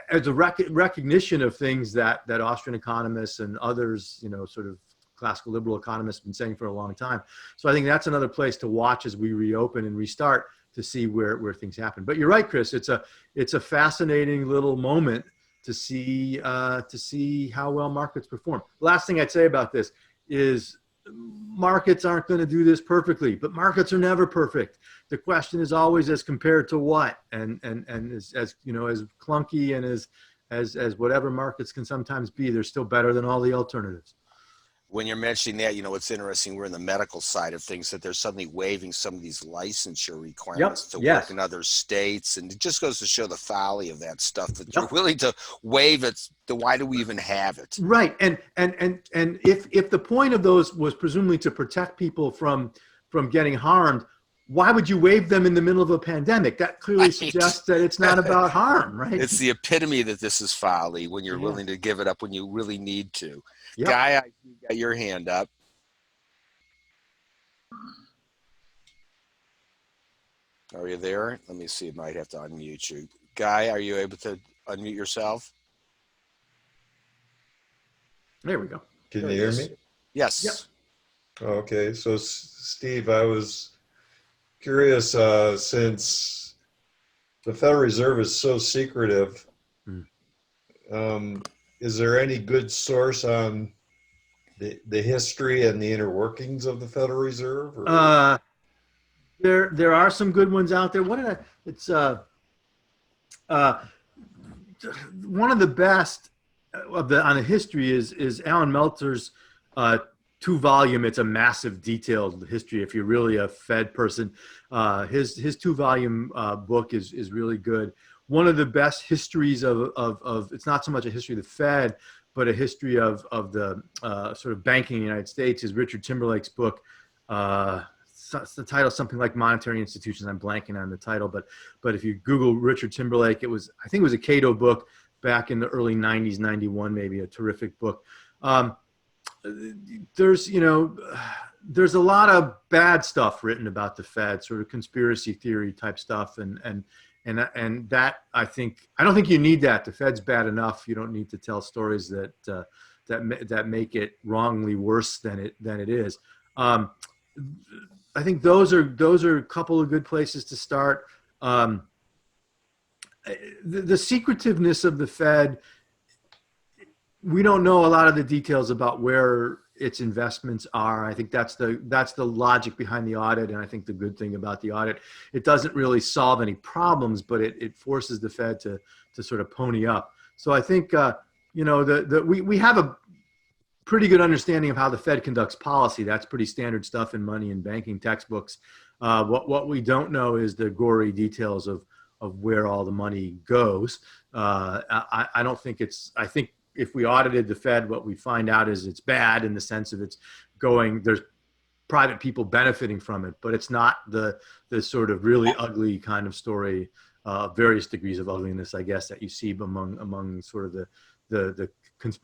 As a recognition of things that Austrian economists and others, you know, sort of classical liberal economists have been saying for a long time. So I think that's another place to watch as we reopen and restart to see where things happen. But you're right, Chris. It's a fascinating little moment to see how well markets perform. Last thing I'd say about this is markets aren't going to do this perfectly, but markets are never perfect. The question is always as compared to what, and as you know, as clunky and as whatever markets can sometimes be, they're still better than all the alternatives. When you're mentioning that, you know, it's interesting, we're in the medical side of things, that they're suddenly waiving some of these licensure requirements to work in other states. And it just goes to show the folly of that stuff, that you're willing to waive it. Why do we even have it? Right. And if the point of those was presumably to protect people from getting harmed, why would you waive them in the middle of a pandemic? That clearly suggests that it's not about harm, right? It's the epitome that this is folly, when you're willing to give it up when you really need to. Yep. Guy, I see you got your hand up. Are you there? Let me see. I might have to unmute you. Guy, are you able to unmute yourself? There we go. Can you hear me? Yes. Yep. Okay. So, Steve, I was curious, since the Federal Reserve is so secretive, is there any good source on the history and the inner workings of the Federal Reserve? Or? There are some good ones out there. It's one of the best on the history is Alan Meltzer's 2-volume. It's a massive detailed history if you're really a Fed person. His 2-volume book is really good. One of the best histories of it's not so much a history of the Fed, but a history of the sort of banking in the United States is Richard Timberlake's book. The title something like Monetary Institutions. I'm blanking on the title, but if you Google Richard Timberlake, I think it was a Cato book back in the early 90s, 91 maybe, a terrific book. There's a lot of bad stuff written about the Fed, sort of conspiracy theory type stuff, and that I don't think you need that. The Fed's bad enough. You don't need to tell stories that that make it wrongly worse than it is. I think those are a couple of good places to start. The secretiveness of the Fed, we don't know a lot of the details about where its investments are. I think that's the logic behind the audit, and I think the good thing about the audit, it doesn't really solve any problems, but it forces the Fed to sort of pony up. So I think we have a pretty good understanding of how the Fed conducts policy. That's pretty standard stuff in money and banking textbooks. What we don't know is the gory details of where all the money goes. I don't think it's, I think if we audited the Fed, what we find out is it's bad in the sense of it's going, there's private people benefiting from it, but it's not the sort of really ugly kind of story, various degrees of ugliness, I guess, that you see among sort of the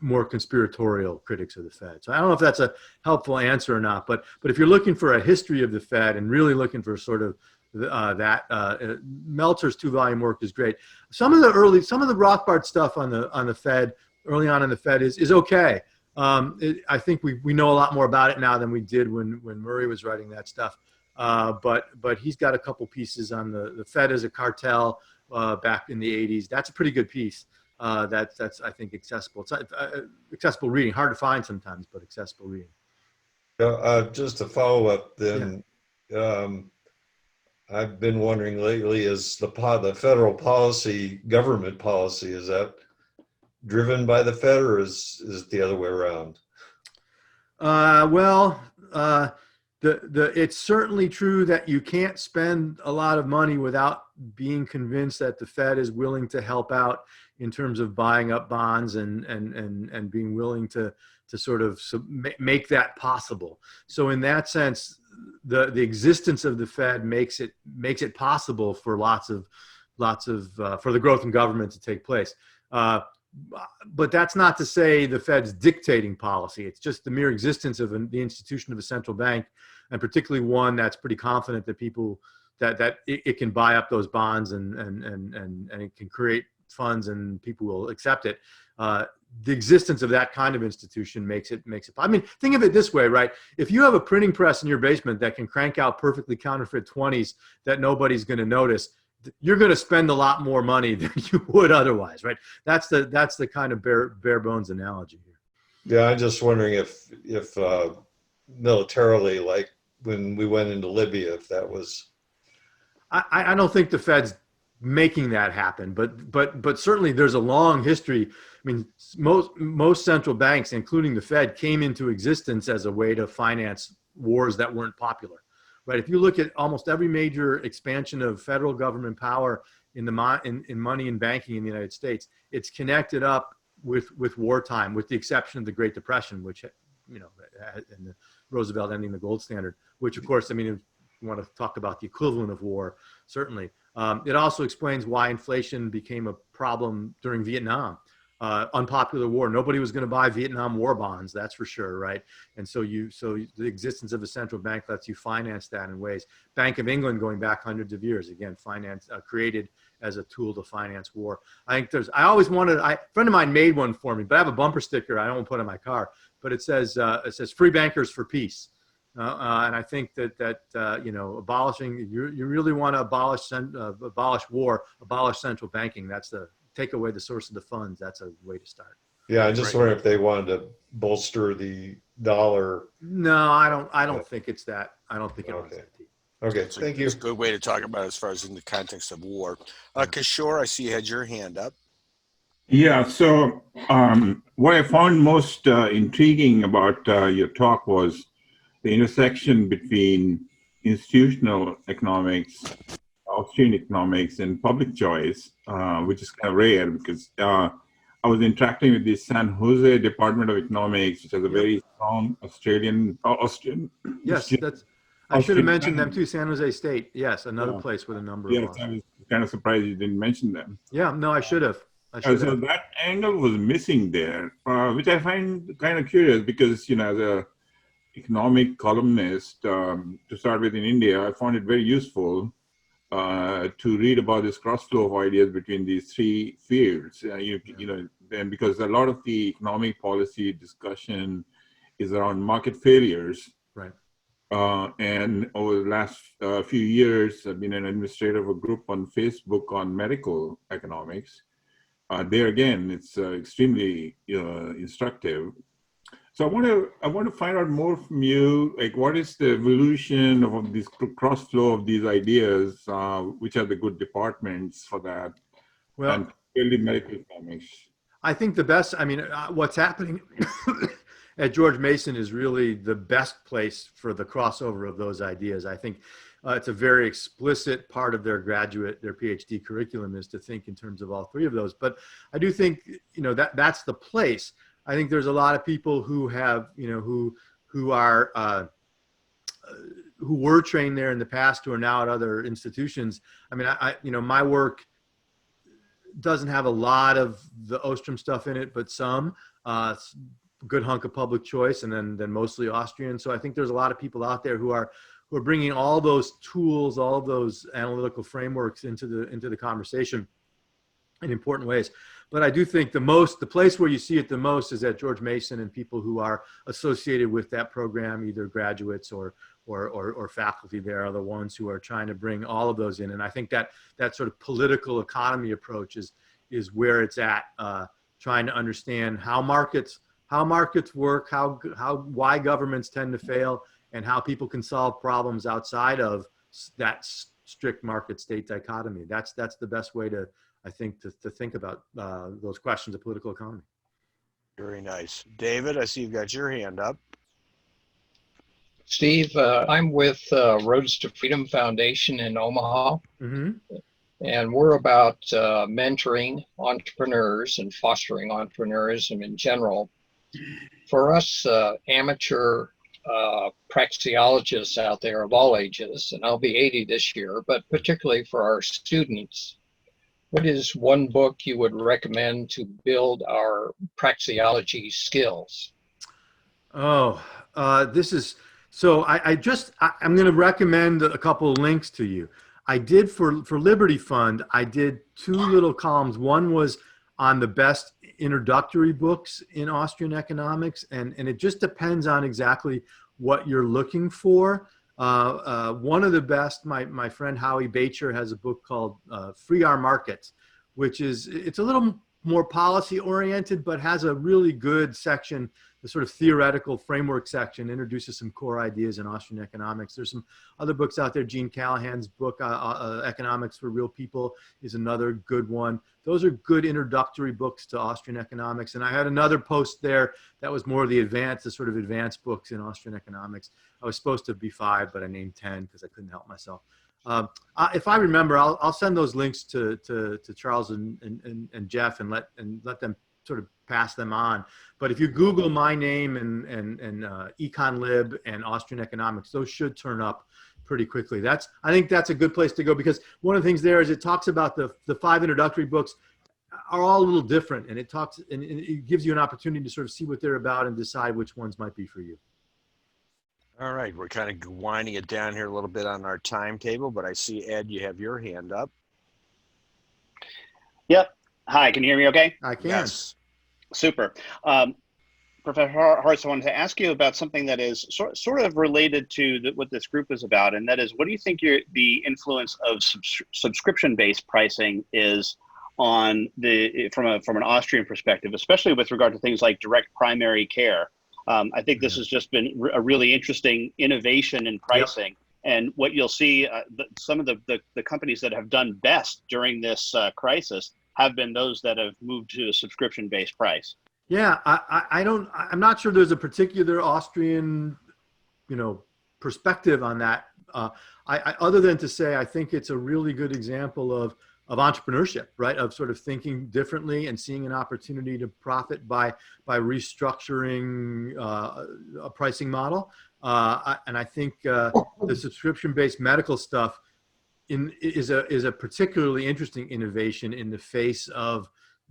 more conspiratorial critics of the Fed. So I don't know if that's a helpful answer or not, but if you're looking for a history of the Fed and really looking for sort of Meltzer's 2-volume work is great. Some of the Rothbard stuff on the Fed, early on in the Fed is okay. I think we know a lot more about it now than we did when Murray was writing that stuff. But he's got a couple pieces on the Fed as a cartel back in the 80s. That's a pretty good piece. That's I think accessible. It's accessible reading, hard to find sometimes, but accessible reading. Just to follow up then, I've been wondering lately, is the federal policy, government policy, is that driven by the Fed, or is it the other way around? It's certainly true that you can't spend a lot of money without being convinced that the Fed is willing to help out in terms of buying up bonds and being willing to sort of make that possible. So in that sense, the existence of the Fed makes it possible for lots of for the growth in government to take place. But that's not to say the Fed's dictating policy. It's just the mere existence of the institution of a central bank, and particularly one that's pretty confident that people that it can buy up those bonds and it can create funds and people will accept it. The existence of that kind of institution makes it. I mean, think of it this way, right? If you have a printing press in your basement that can crank out perfectly counterfeit 20s that nobody's going to notice, you're going to spend a lot more money than you would otherwise, right? That's the kind of bare bones analogy here. Yeah, I'm just wondering if militarily, like when we went into Libya, if that was. I don't think the Fed's making that happen, but certainly there's a long history. I mean, most central banks, including the Fed, came into existence as a way to finance wars that weren't popular. Right. If you look at almost every major expansion of federal government power in money and banking in the United States, it's connected up with wartime, with the exception of the Great Depression, which, and the Roosevelt ending the gold standard, which of course, I mean, if you want to talk about the equivalent of war, certainly. It also explains why inflation became a problem during Vietnam. Unpopular war. Nobody was going to buy Vietnam war bonds, that's for sure, right? And so the existence of a central bank lets you finance that in ways. Bank of England, going back hundreds of years, again, created as a tool to finance war. I think I always wanted. A friend of mine made one for me, but I have a bumper sticker I don't put on my car. But it says "Free Bankers for Peace," and I think that abolishing. You really want to abolish war, abolish central banking. That's take away the source of the funds. That's a way to start. Yeah, I just wonder if they wanted to bolster the dollar. No, I don't think it's that. I don't think it runs that deep. Okay, thank you. It's a good way to talk about it as far as in the context of war. Kishore, I see you had your hand up. Yeah, so what I found most intriguing about your talk was the intersection between institutional economics, Austrian economics, and public choice, which is kind of rare because I was interacting with the San Jose Department of Economics, which has a very strong Austrian. Yes, I should have mentioned them too. San Jose State, yes, another place with a number of. Yes, I was kind of surprised you didn't mention them. Yeah, no, I should have. So that angle was missing there, which I find kind of curious because, as a economic columnist, to start with in India, I found it very useful to read about this cross flow of ideas between these three fields. There and because a lot of the economic policy discussion is around market failures. Right. And over the last few years, I've been an administrator of a group on Facebook on medical economics. There again, it's extremely instructive. So I want to find out more from you, like what is the evolution of this cross flow of these ideas, which are the good departments for that, Well, and really medical economics. I think the best, I mean, what's happening at George Mason is really the best place for the crossover of those ideas. I think it's a very explicit part of their PhD curriculum is to think in terms of all three of those. But I do think, that's the place. I think there's a lot of people who have, who were trained there in the past who are now at other institutions. I mean, my work doesn't have a lot of the Ostrom stuff in it, but some. Good hunk of public choice, and then mostly Austrian. So I think there's a lot of people out there who are bringing all those tools, all of those analytical frameworks into the conversation in important ways. But I do think the place where you see it the most is at George Mason, and people who are associated with that program, either graduates or faculty there, are the ones who are trying to bring all of those in. And I think that sort of political economy approach is where it's at, trying to understand how markets work, why governments tend to fail, and how people can solve problems outside of that strict market state dichotomy. That's the best way to think about those questions of political economy. Very nice. David, I see you've got your hand up. Steve, I'm with Roads to Freedom Foundation in Omaha. Mm-hmm. And we're about mentoring entrepreneurs and fostering entrepreneurism in general. For us amateur praxeologists out there of all ages, and I'll be 80 this year, but particularly for our students, what is one book you would recommend to build our praxeology skills? I'm going to recommend a couple of links to you. I did for Liberty Fund, I did two little columns. One was on the best introductory books in Austrian economics, and it just depends on exactly what you're looking for. One of the best, my friend Howie Bacher has a book called Free Our Markets, it's a little more policy oriented, but has a really good section, the sort of theoretical framework section, introduces some core ideas in Austrian economics. There's some other books out there. Gene Callahan's book, Economics for Real People, is another good one. Those are good introductory books to Austrian economics. And I had another post there that was more of the sort of advanced books in Austrian economics. I was supposed to be 5, but I named 10 because I couldn't help myself. If I remember, I'll send those links to Charles and Jeff and let them sort of pass them on. But if you Google my name and EconLib and Austrian economics, those should turn up pretty quickly. I think that's a good place to go, because one of the things there is it talks about the 5 introductory books are all a little different, and it gives you an opportunity to sort of see what they're about and decide which ones might be for you. All right, we're kind of winding it down here a little bit on our timetable, but I see, Ed, you have your hand up. Yep. Hi, can you hear me okay? I can. Yes. Super. Professor Horwitz, I wanted to ask you about something that is sort of related to what this group is about, and that is, what do you think the influence of subscription-based pricing is on from an Austrian perspective, especially with regard to things like direct primary care? I think this has just been a really interesting innovation in pricing. Yep. And what you'll see, some of the companies that have done best during this crisis have been those that have moved to a subscription-based price. Yeah, I'm not sure there's a particular Austrian, perspective on that. Other than to say, I think it's a really good example of entrepreneurship, right? Of sort of thinking differently and seeing an opportunity to profit by restructuring a pricing model. And I think the subscription-based medical stuff is a particularly interesting innovation in the face of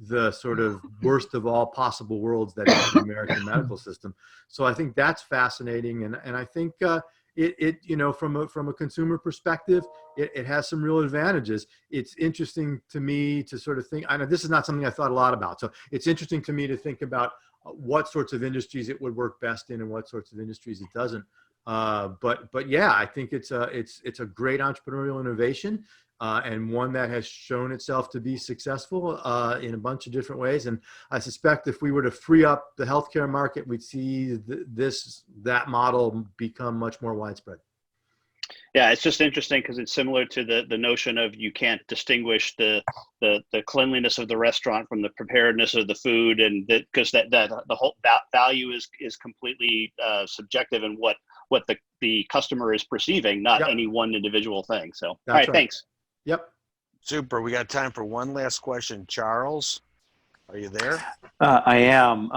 the sort of worst of all possible worlds that is the American medical system. So I think that's fascinating, and I think you know, from a consumer perspective, it has some real advantages. It's interesting to me to sort of think, I know this is not something I thought a lot about. So it's interesting to me to think about what sorts of industries it would work best in and what sorts of industries it doesn't. But yeah, I think it's a great entrepreneurial innovation. And one that has shown itself to be successful in a bunch of different ways. And I suspect if we were to free up the healthcare market, we'd see that model become much more widespread. Yeah, it's just interesting because it's similar to the notion of you can't distinguish the cleanliness of the restaurant from the preparedness of the food, and because that the whole value is completely subjective in what the customer is perceiving, not any one individual thing. So, That's all right, right. thanks. Yep. Super. We got time for one last question. Charles, are you there? I am.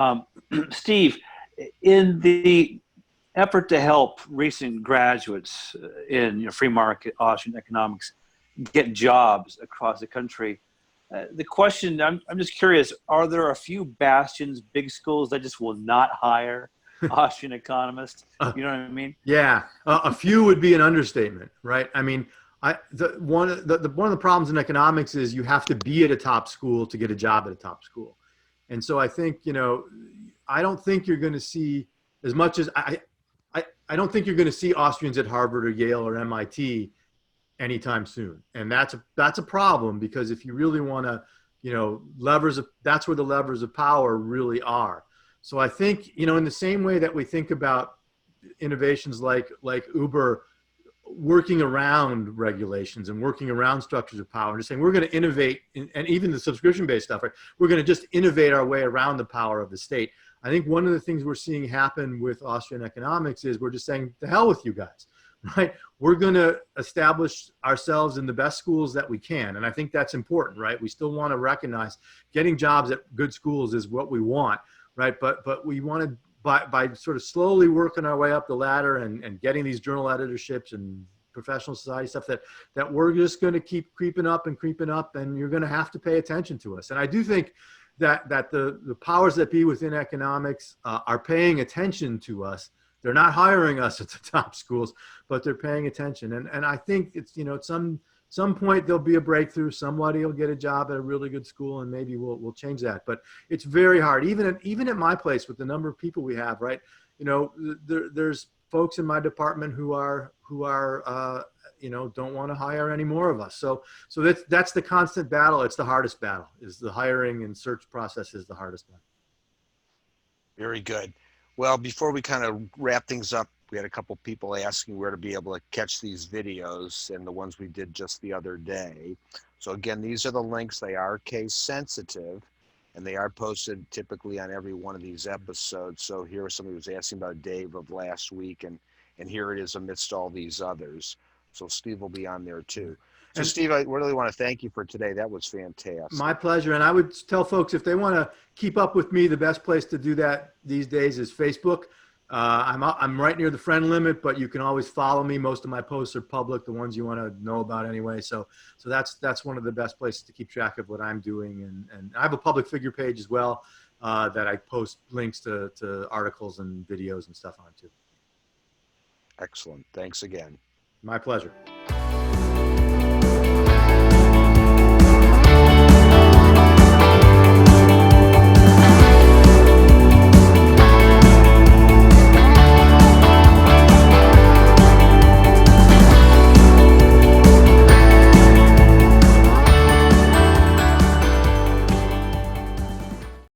Steve, in the effort to help recent graduates in free market Austrian economics get jobs across the country, the question, I'm just curious, are there a few bastions, big schools that just will not hire Austrian economists? You know what I mean? Yeah, a few would be an understatement, right? I mean, one of the problems in economics is you have to be at a top school to get a job at a top school. And so I think, you know, I don't think you're going to see as much as I don't think you're going to see Austrians at Harvard or Yale or MIT anytime soon. And that's a problem, because if you really want to, you know, that's where the levers of power really are. So I think, you know, in the same way that we think about innovations like Uber working around regulations and working around structures of power, and just saying we're going to innovate, and even the subscription-based stuff, right? We're going to just innovate our way around the power of the state. I think one of the things we're seeing happen with Austrian economics is we're just saying, to hell with you guys, right? We're going to establish ourselves in the best schools that we can. And I think that's important, right? We still want to recognize getting jobs at good schools is what we want, right? But we want to, by sort of slowly working our way up the ladder and getting these journal editorships and professional society stuff, that we're just going to keep creeping up, and you're going to have to pay attention to us. And I do think that the powers that be within economics are paying attention to us. They're not hiring us at the top schools, but they're paying attention. And I think it's, you know, at some point there'll be a breakthrough. Somebody will get a job at a really good school, and maybe we'll change that. But it's very hard, even at my place, with the number of people we have, right? You know, there's folks in my department who are you know, don't want to hire any more of us. So that's the constant battle. It's the hardest battle. Is the hiring and search process is the hardest one. Very good. Well, before we kind of wrap things up, we had a couple people asking where to be able to catch these videos, and the ones we did just the other day. So again, these are the links. They are case sensitive, and they are posted typically on every one of these episodes. So here somebody was asking about Dave of last week, and here it is amidst all these others. So Steve will be on there too. So Steve, I really want to thank you for today. That was fantastic. My pleasure. And I would tell folks, if they want to keep up with me, the best place to do that these days is Facebook. I'm right near the friend limit, but you can always follow me. Most of my posts are public, the ones you want to know about anyway. So that's one of the best places to keep track of what I'm doing. And I have a public figure page as well that I post links to articles and videos and stuff on too. Excellent. Thanks again. My pleasure.